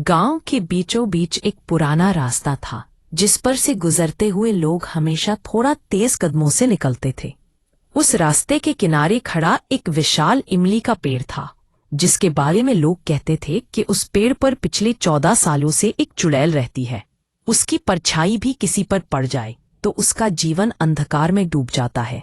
गांव के बीचों बीच एक पुराना रास्ता था जिस पर से गुजरते हुए लोग हमेशा थोड़ा तेज कदमों से निकलते थे। उस रास्ते के किनारे खड़ा एक विशाल इमली का पेड़ था जिसके बारे में लोग कहते थे कि उस पेड़ पर पिछले 14 सालों से एक चुड़ैल रहती है। उसकी परछाई भी किसी पर पड़ जाए तो उसका जीवन अंधकार में डूब जाता है।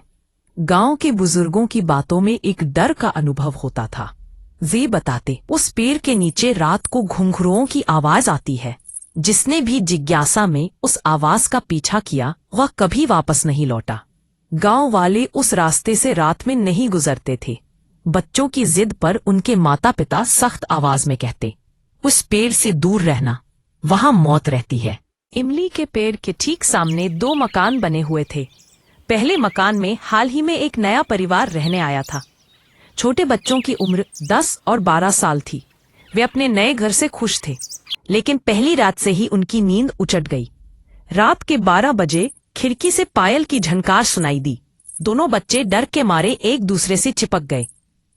गांव के बुजुर्गों की बातों में एक डर का अनुभव होता था। वे बताते उस पेड़ के नीचे रात को घुंघरुओं की आवाज आती है। जिसने भी जिज्ञासा में उस आवाज का पीछा किया वह कभी वापस नहीं लौटा। गांव वाले उस रास्ते से रात में नहीं गुजरते थे। बच्चों की जिद पर उनके माता पिता सख्त आवाज में कहते, उस पेड़ से दूर रहना, वहां मौत रहती है। इमली के पेड़ के ठीक सामने 2 मकान बने हुए थे। पहले मकान में हाल ही में एक नया परिवार रहने आया था। छोटे बच्चों की उम्र 10 और 12 साल थी। वे अपने नए घर से खुश थे, लेकिन पहली रात से ही उनकी नींद उचट गई। रात के 12 बजे खिड़की से पायल की झनकार सुनाई दी। दोनों बच्चे डर के मारे एक दूसरे से चिपक गए।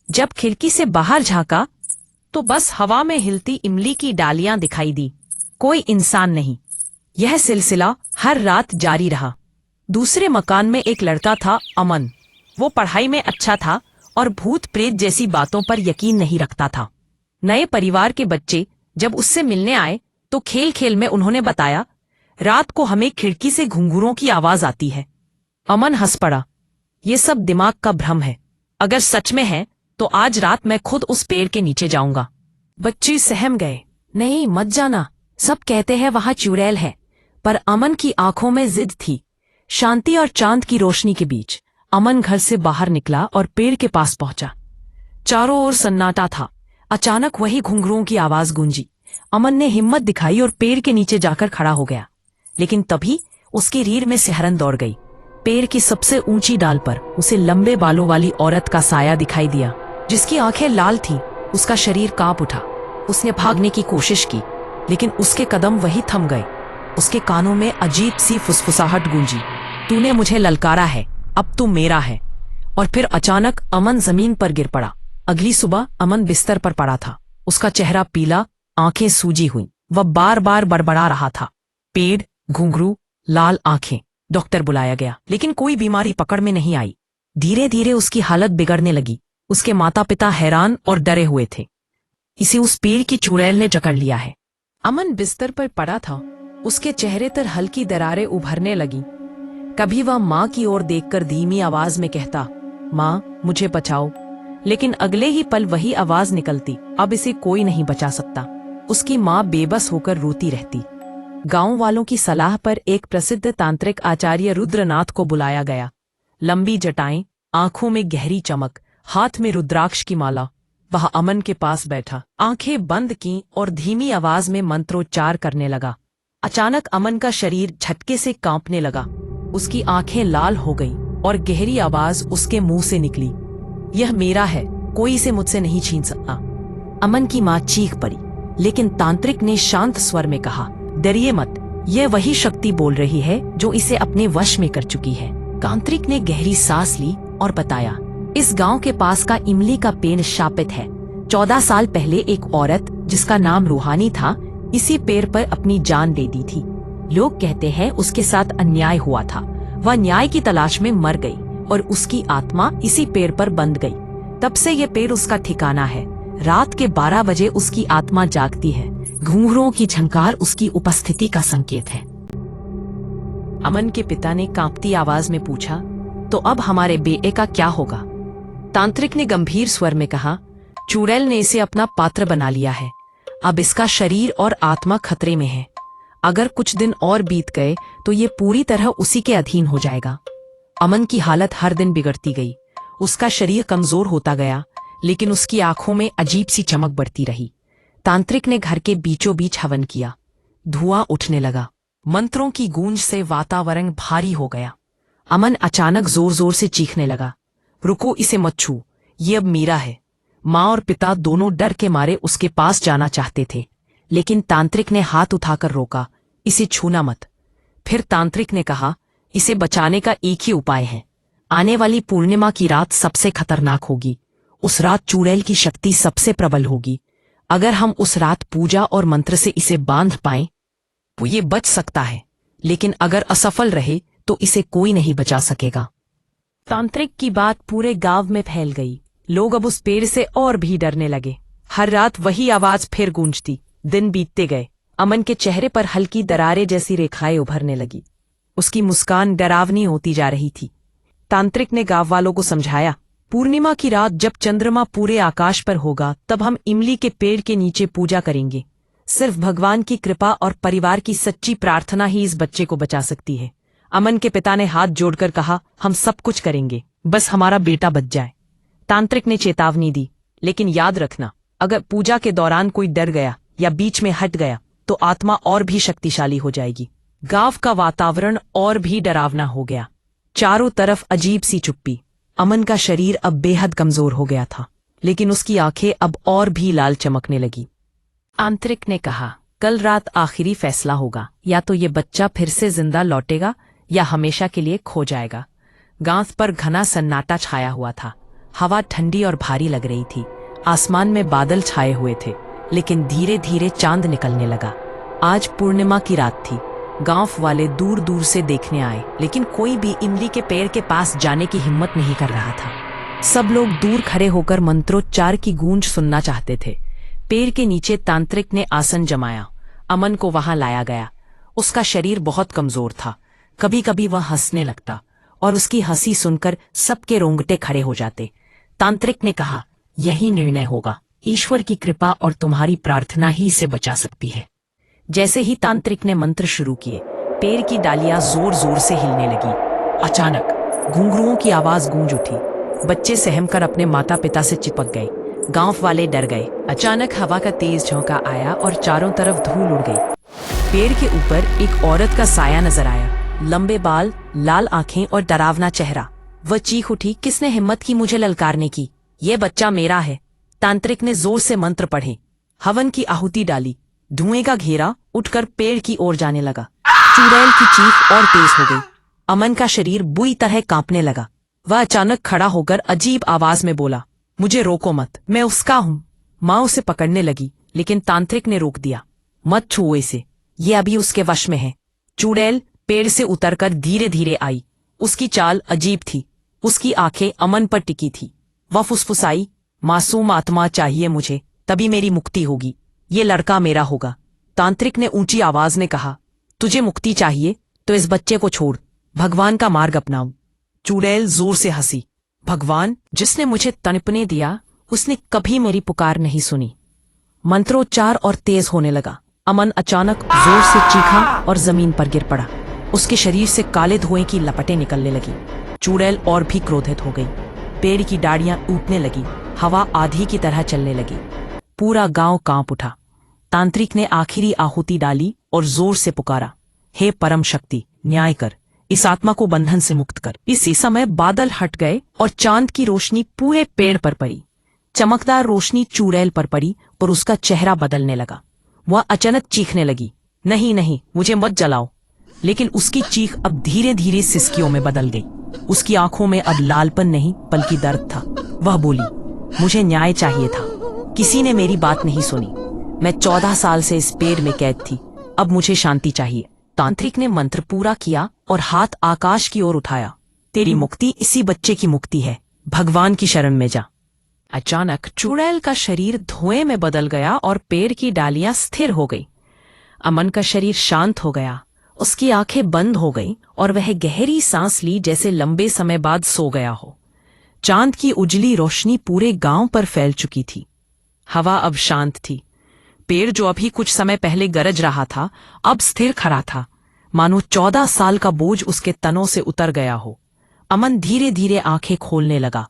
जब खिड़की से बाहर झांका तो बस हवा में हिलती इमली की डालियां दिखाई दी, कोई इंसान नहीं। यह सिलसिला हर रात जारी रहा। दूसरे मकान में एक लड़का था, अमन। वो पढ़ाई में अच्छा था और भूत प्रेत जैसी बातों पर यकीन नहीं रखता था। नए परिवार के बच्चे जब उससे मिलने आए तो खेल खेल में उन्होंने बताया, रात को हमें खिड़की से घुंघरुओं की आवाज आती है। अमन हंस पड़ा, ये सब दिमाग का भ्रम है। अगर सच में है तो आज रात मैं खुद उस पेड़ के नीचे जाऊंगा। बच्चे सहम गए, नहीं मत जाना, सब कहते हैं वहां चुड़ैल है। पर अमन की आंखों में जिद थी। शांति और चांद की रोशनी के बीच अमन घर से बाहर निकला और पेड़ के पास पहुंचा। चारों ओर सन्नाटा था। अचानक वही घुंघरुओं की आवाज गूंजी। अमन ने हिम्मत दिखाई और पेड़ के नीचे जाकर खड़ा हो गया, लेकिन तभी उसकी रीढ़ में सिहरन दौड़ गई। पेड़ की सबसे ऊंची डाल पर उसे लंबे बालों वाली औरत का साया दिखाई दिया, जिसकी आंखें लाल थीं। उसका शरीर कांप उठा। उसने भागने की कोशिश की, लेकिन उसके कदम वहीं थम गए। उसके कानों में अजीब सी फुसफुसाहट गूंजी, तूने मुझे ललकारा है, अब तू मेरा है। और फिर अचानक अमन जमीन पर गिर पड़ा। अगली सुबह अमन बिस्तर पर पड़ा था। उसका चेहरा पीला, आंखें सूजी हुई। वह बार बार बड़बड़ा रहा था, पेड़, घुंघरू, लाल आंखें। डॉक्टर बुलाया गया, लेकिन कोई बीमारी पकड़ में नहीं आई। धीरे धीरे उसकी हालत बिगड़ने लगी। उसके माता पिता हैरान और डरे हुए थे। इसे उस पेड़ की चुड़ैल ने जकड़ लिया है। अमन बिस्तर पर पड़ा था। उसके चेहरे पर हल्की दरारें उभरने लगी। कभी वह माँ की ओर देखकर धीमी आवाज में कहता, माँ मुझे बचाओ, लेकिन अगले ही पल वही आवाज निकलती, अब इसे कोई नहीं बचा सकता। उसकी माँ बेबस होकर रोती रहती। गांव वालों की सलाह पर एक प्रसिद्ध तांत्रिक आचार्य रुद्रनाथ को बुलाया गया। लंबी जटाएं, आंखों में गहरी चमक, हाथ में रुद्राक्ष की माला। वह अमन के पास बैठा, आंखें बंद की और धीमी आवाज में मंत्रोच्चार करने लगा। अचानक अमन का शरीर झटके से कांपने लगा। उसकी आंखें लाल हो गईं और गहरी आवाज उसके मुंह से निकली, यह मेरा है, कोई इसे मुझसे नहीं छीन सकता। अमन की मां चीख पड़ी, लेकिन तांत्रिक ने शांत स्वर में कहा, डरिए मत, यह वही शक्ति बोल रही है जो इसे अपने वश में कर चुकी है। तांत्रिक ने गहरी सांस ली और बताया, इस गांव के पास का इमली का पेड़ शापित है। 14 साल पहले एक औरत जिसका नाम रूहानी था, इसी पेड़ पर अपनी जान दे दी थी। लोग कहते हैं उसके साथ अन्याय हुआ था। वह न्याय की तलाश में मर गई और उसकी आत्मा इसी पेड़ पर बंध गई। तब से ये पेड़ उसका ठिकाना है। रात के 12 बजे उसकी आत्मा जागती है। घुंघरुओं की झंकार उसकी उपस्थिति का संकेत है। अमन के पिता ने कांपती आवाज में पूछा, तो अब हमारे बेटे का क्या होगा? तांत्रिक ने गंभीर स्वर में कहा, चुड़ैल ने इसे अपना पात्र बना लिया है। अब इसका शरीर और आत्मा खतरे में है। अगर कुछ दिन और बीत गए तो ये पूरी तरह उसी के अधीन हो जाएगा। अमन की हालत हर दिन बिगड़ती गई। उसका शरीर कमजोर होता गया, लेकिन उसकी आंखों में अजीब सी चमक बढ़ती रही। तांत्रिक ने घर के बीचों बीच हवन किया। धुआं उठने लगा। मंत्रों की गूंज से वातावरण भारी हो गया। अमन अचानक जोर जोर से चीखने लगा, रुको, इसे मत छू, ये अब मेरा है। माँ और पिता दोनों डर के मारे उसके पास जाना चाहते थे, लेकिन तांत्रिक ने हाथ उठाकर रोका, इसे छूना मत। फिर तांत्रिक ने कहा, इसे बचाने का एक ही उपाय है। आने वाली पूर्णिमा की रात सबसे खतरनाक होगी। उस रात चुड़ैल की शक्ति सबसे प्रबल होगी। अगर हम उस रात पूजा और मंत्र से इसे बांध पाएं तो ये बच सकता है, लेकिन अगर असफल रहे तो इसे कोई नहीं बचा सकेगा। तांत्रिक की बात पूरे गांव में फैल गई। लोग अब उस पेड़ से और भी डरने लगे। हर रात वही आवाज फिर गूंजती। दिन बीतते गए। अमन के चेहरे पर हल्की दरारें जैसी रेखाएं उभरने लगी। उसकी मुस्कान डरावनी होती जा रही थी। तांत्रिक ने गांव वालों को समझाया, पूर्णिमा की रात जब चंद्रमा पूरे आकाश पर होगा तब हम इमली के पेड़ के नीचे पूजा करेंगे। सिर्फ भगवान की कृपा और परिवार की सच्ची प्रार्थना ही इस बच्चे को बचा सकती है। अमन के पिता ने हाथ जोड़कर कहा, हम सब कुछ करेंगे, बस हमारा बेटा बच जाए। तांत्रिक ने चेतावनी दी, लेकिन याद रखना, अगर पूजा के दौरान कोई डर गया या बीच में हट गया तो आत्मा और भी शक्तिशाली हो जाएगी। गांव का वातावरण और भी डरावना हो गया। चारों तरफ अजीब सी चुप्पी। अमन का शरीर अब बेहद कमजोर हो गया था, लेकिन उसकी आंखें अब और भी लाल चमकने लगी। तांत्रिक ने कहा, कल रात आखिरी फैसला होगा, या तो ये बच्चा फिर से जिंदा लौटेगा या हमेशा के लिए खो जाएगा। गांव पर घना सन्नाटा छाया हुआ था। हवा ठंडी और भारी लग रही थी। आसमान में बादल छाए हुए थे, लेकिन धीरे धीरे चांद निकलने लगा। आज पूर्णिमा की रात थी। गांव वाले दूर दूर से देखने आए, लेकिन कोई भी इमली के पेड़ के पास जाने की हिम्मत नहीं कर रहा था। सब लोग दूर खड़े होकर मंत्रोच्चार की गूंज सुनना चाहते थे। पेड़ के नीचे तांत्रिक ने आसन जमाया। अमन को वहां लाया गया। उसका शरीर बहुत कमजोर था। कभी कभी वह हंसने लगता और उसकी हंसी सुनकर सबके रोंगटे खड़े हो जाते। तांत्रिक ने कहा, यही निर्णय होगा। ईश्वर की कृपा और तुम्हारी प्रार्थना ही इसे बचा सकती है। जैसे ही तांत्रिक ने मंत्र शुरू किए, पेड़ की डालियां जोर जोर से हिलने लगी। अचानक घुंघरुओं की आवाज गूंज उठी। बच्चे सहमकर अपने माता पिता से चिपक गए। गांव वाले डर गए। अचानक हवा का तेज झोंका आया और चारों तरफ धूल उड़ गई। पेड़ के ऊपर एक औरत का साया नजर आया। लंबे बाल, लाल आंखें और डरावना चेहरा। वह चीख उठी, किसने हिम्मत की मुझे ललकारने की? ये बच्चा मेरा है। तांत्रिक ने जोर से मंत्र पढ़े। हवन की आहुति डाली। धुएं का घेरा उठकर पेड़ की ओर जाने लगा। चुड़ैल की चीख और तेज हो गई। अमन का शरीर बुरी तरह कांपने लगा। वह अचानक खड़ा होकर अजीब आवाज में बोला, मुझे रोको मत, मैं उसका हूँ। माँ उसे पकड़ने लगी, लेकिन तांत्रिक ने रोक दिया। मत छुओ इसे, ये अभी उसके वश में है। चुड़ैल पेड़ से उतरकर धीरे धीरे आई। उसकी चाल अजीब थी। उसकी आंखें अमन पर टिकी थी। वह फुसफुसाई, मासूम आत्मा चाहिए मुझे, तभी मेरी मुक्ति होगी। ये लड़का मेरा होगा। तांत्रिक ने ऊंची आवाज में कहा, तुझे मुक्ति चाहिए तो इस बच्चे को छोड़, भगवान का मार्ग अपनाओ। चुड़ैल जोर से हंसी। भगवान, जिसने मुझे तड़पने दिया, उसने कभी मेरी पुकार नहीं सुनी। मंत्रोच्चार और तेज होने लगा। अमन अचानक जोर से चीखा और जमीन पर गिर पड़ा। उसके शरीर से काले धुएं की लपटें निकलने लगी। चुड़ैल और भी क्रोधित हो गई। पेड़ की डाड़ियां टूटने लगी। हवा आधी की तरह चलने लगी। पूरा गांव कांप उठा। तांत्रिक ने आखिरी आहुति डाली और जोर से पुकारा, हे परम शक्ति, न्याय कर, इस आत्मा को बंधन से मुक्त कर। इसी समय बादल हट गए और चांद की रोशनी पूरे पेड़ पर पड़ी। चमकदार रोशनी चुड़ैल पर पड़ी और उसका चेहरा बदलने लगा। वह अचानक चीखने लगी, नहीं नहीं, मुझे मत जलाओ। लेकिन उसकी चीख अब धीरे धीरे सिसकियों में बदल गई। उसकी आंखों में अब लालपन नहीं बल्कि दर्द था। वह बोली, मुझे न्याय चाहिए था, किसी ने मेरी बात नहीं सुनी। मैं 14 साल से इस पेड़ में कैद थी, अब मुझे शांति चाहिए। तांत्रिक ने मंत्र पूरा किया और हाथ आकाश की ओर उठाया। तेरी मुक्ति इसी बच्चे की मुक्ति है, भगवान की शरण में जा। अचानक चुड़ैल का शरीर धुएं में बदल गया और पेड़ की डालियां स्थिर हो गई। अमन का शरीर शांत हो गया। उसकी आंखें बंद हो गईं और वह गहरी सांस ली जैसे लंबे समय बाद सो गया हो। चांद की उजली रोशनी पूरे गांव पर फैल चुकी थी। हवा अब शांत थी। पेड़ जो अभी कुछ समय पहले गरज रहा था, अब स्थिर खड़ा था, मानो 14 साल का बोझ उसके तनों से उतर गया हो। अमन धीरे धीरे आंखें खोलने लगा।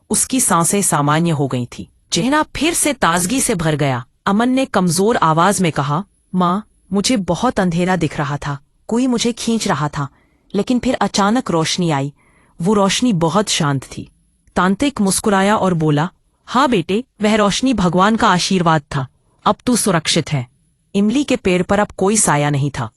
उसकी सांसें सामान्य हो गई थी। चेहरा फिर से ताजगी से भर गया। अमन ने कमजोर आवाज में कहा, माँ, मुझे बहुत अंधेरा दिख रहा था, कोई मुझे खींच रहा था, लेकिन फिर अचानक रोशनी आई। वो रोशनी बहुत शांत थी। तांत्रिक मुस्कुराया और बोला, हाँ बेटे, वह रोशनी भगवान का आशीर्वाद था। अब तू सुरक्षित है। इमली के पेड़ पर अब कोई साया नहीं था।